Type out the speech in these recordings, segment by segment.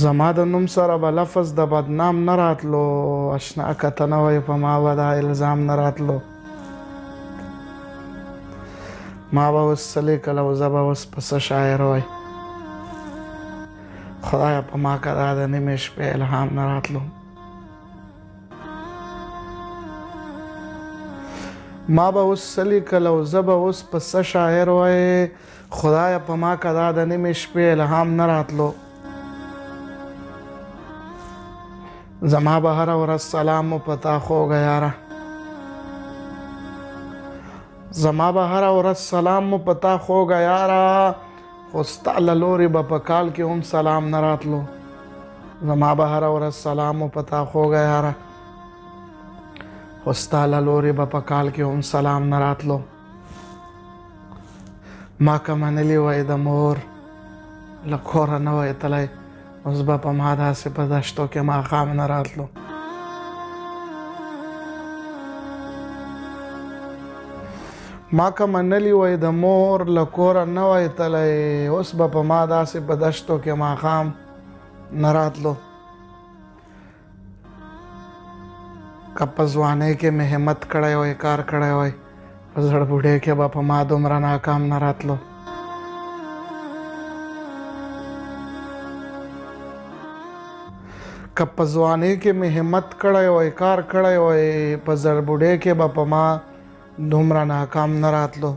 زما د نوم سره به لفظ د بدنام نه راتلو، اشنا کته نه وای په ما به دا الزام نه راتلو. ما به اوس څه لیکل او زه به اوس په څه شاعر وای. خدایه په ما که دا د نیمې شپې الهام نه راتلو. ما به اوس څه لیکل او زه به اوس په څه شاعر وای. خدایه په ما که دا د نیمې شپې الهام نه راتلو. زما به هره ورځ سلام و په تا خوږه یاره، زما به هره ورځ سلام و په تا خوږه یاره، خو ستا له لورې به په کال کې هم سلام نه راتلو. زما به هره ورځ سلام و په تا خوږه یاره، خو ستا له لورې به په کال کې هم سلام نه راتلو. ما که منلي وای د مور له کوره نه وای تلی، اوس به په ما داسې په دشتو کې ماښام نه راتلو. ما که منلي وای د مور له کوره نه وای تلی، اوس به په ما داسې په دشتو کې ماښام نه راتلو. که په ځوانۍ کې مې همت کړی وای، کار کړی وای، په زړه بوډۍ کې به په ما دومره ناکام نه راتلو. که په ځوانۍ کې مې همت کړی وای، کار کړی وای، په زړه بوډۍ کې به په ما دومره ناکام نه راتلو.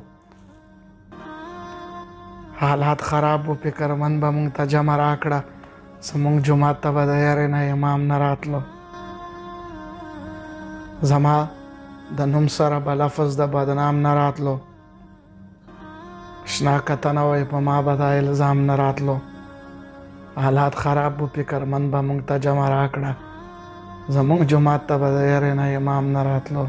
حالات خراب و فکرمن به مونږ ته جمع راکړه، زمونږ جومات ته به د یارې نه امام نه راتلو. زما د نوم سره به لفظ د بدنام نه راتلو، شنا کته نه وای په ما به دا الزام نه راتلو. حالات خراب و فکرمن به مونږ ته جمع راکړه، زمونږ جومات ته به د یارې نه امام نه راتلو.